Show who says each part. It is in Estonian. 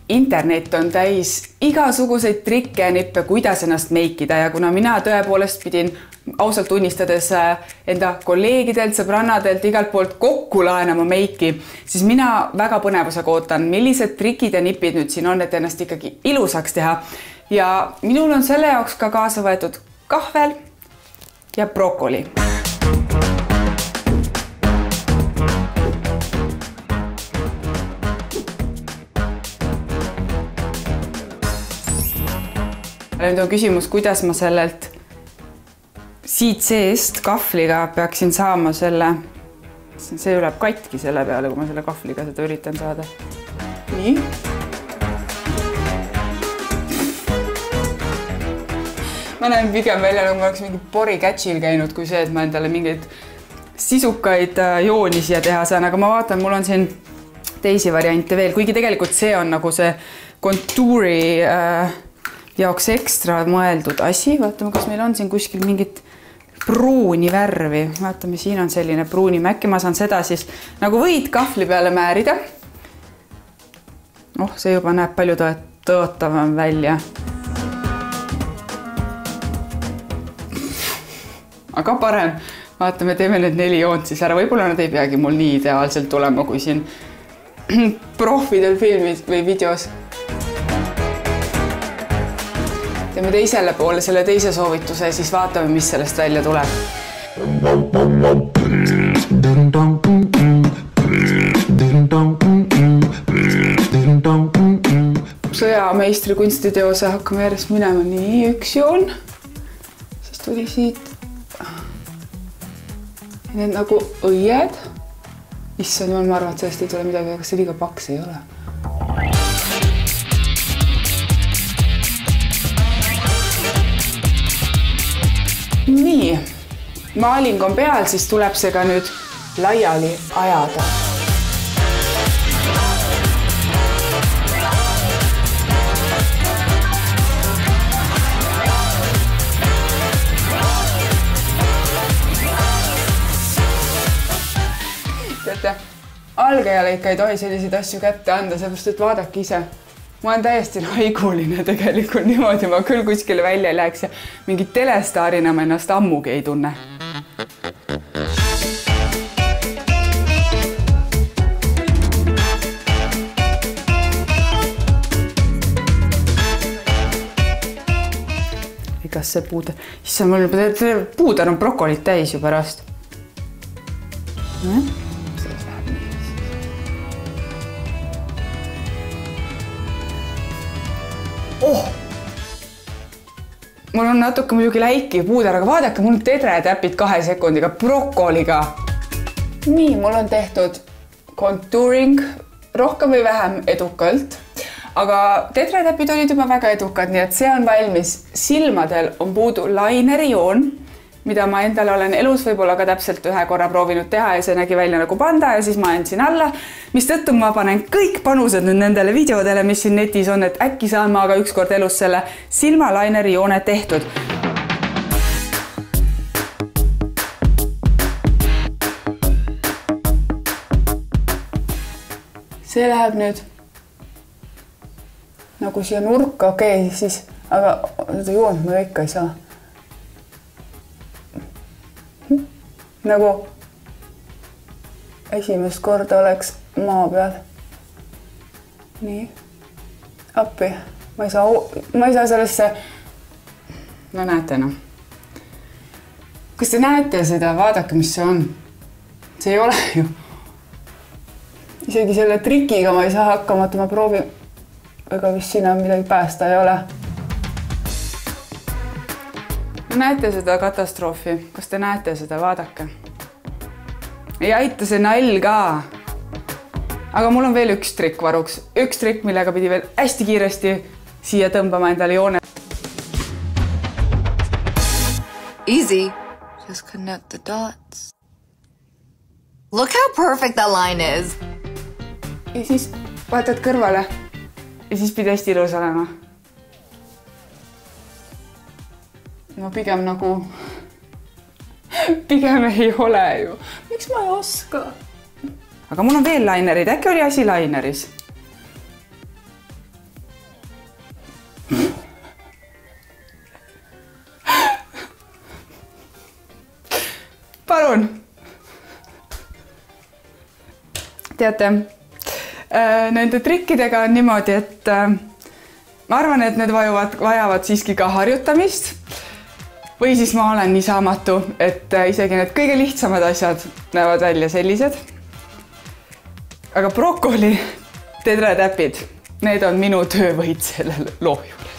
Speaker 1: Internet on täis igasuguseid trikke ja nippe, kuidas ennast meikida ja kuna mina tõepoolest pidin ausalt tunnistades enda kolleegidelt, sõbrannadelt igalt poolt kokku laenama meiki, siis mina väga põnevusega ootan, millised trikid ja nipid nüüd siin on, et ennast ikkagi ilusaks teha. Ja minul on selle jaoks ka kaasa võetud kahvel ja brokoli. Nüüd on küsimus, kuidas ma sellelt siit seest kahvliga peaksin saama selle, see läheb katki selle peale, kui ma selle kahvliga seda üritan saada. Nii. Ma näen pigem välja, nagu ma oleks mingi porikätšil käinud, kui see, et ma endale mingeid sisukaid jooni siia teha saan, aga ma vaatan, mul on siin teisi variante veel, kuigi tegelikult see on nagu see kontuuri jaoks ekstra mõeldud asi. Vaatame, kas meil on siin kuskil mingit pruuni värvi. Vaatame, siin on selline pruuni. Äkki ma saan seda siis nagu võid kahvli peale määrida. See juba näeb palju tõotavam välja. Aga parem. Vaatame, teeme need 4 joont siis ära. Võib-olla nad ei peagi mul nii ideaalselt tulema, kui siin profidel filmis või videos. Teeme teisele poole selle teise soovituse ja siis vaatame, mis sellest välja tuleb. Sõjameistri kunstiteose hakkame järjest minema. Nii, üks joon. Siis tuli siit. Need nagu õied. Issand, ma arvan, et sellest ei tule midagi, aga see liiga paks ei ole. Nii, maaling on peal, siis tuleb see ka nüüd laiali ajada. Teate, algajale ikka ei tohi selliseid asju kätte anda, seepärast, et vaadake ise. Ma olen täiesti haiguline tegelikult niimoodi, ma küll kuskile välja ei läheks ja mingit telestaarina ma ennast ammugi ei tunne. Kas see puuder? Issa, puuder on brokolit täis ju pärast. Mul on natuke muidugi läiki puuder, aga vaadake, mul on tedretäpid 2 sekundiga brokoliga. Nii, mul on tehtud contouring rohkem või vähem edukalt, aga tedretäpid olid juba väga edukad, nii et see on valmis. Silmadel on puudu lineri joon, mida ma endale olen elus võib-olla ka täpselt 1 korra proovinud teha ja see nägi välja nagu panda ja siis ma andsin alla, mis tõttu ma panen kõik panused nüüd nendele videodele, mis siin netis on, et äkki saan ma aga ükskord elus selle silmalaineri joone tehtud. See läheb nüüd nagu siia nurka, okei, siis, aga seda joont ma ikka ei saa. Nagu esimest korda oleks maa peal. Nii. Appi. Ma ei saa sellesse... No näete, noh. Kas te näete seda? Vaadake, mis see on. See ei ole ju. Isegi selle trikiga ma ei saa hakkamata. Ma proovin, ega vist sinna midagi päästa ei ole. Näete seda katastroofi? Kas te näete seda? Vaadake. Ei aita see nall ka. Aga mul on veel üks trikk varuks. Üks trikk, millega pidi veel hästi kiiresti siia tõmbama endale joone.
Speaker 2: Easy. Just connect the dots. Look how perfect that line is.
Speaker 1: Ja siis vaatad kõrvale. Ja siis pidi hästi ilus olema. No pigem nagu... Pigem ei ole ju. Miks ma ei oska? Aga mul on veel lainerid. Äkki oli asi laineris? palun. Teate, nende trikkidega on niimoodi, et ma arvan, et need vajavad siiski ka harjutamist. Või siis ma olen nii saamatu, et isegi need kõige lihtsamad asjad näevad välja sellised. Aga brokoli tedretäpid, need on minu töövõit selle loo juures.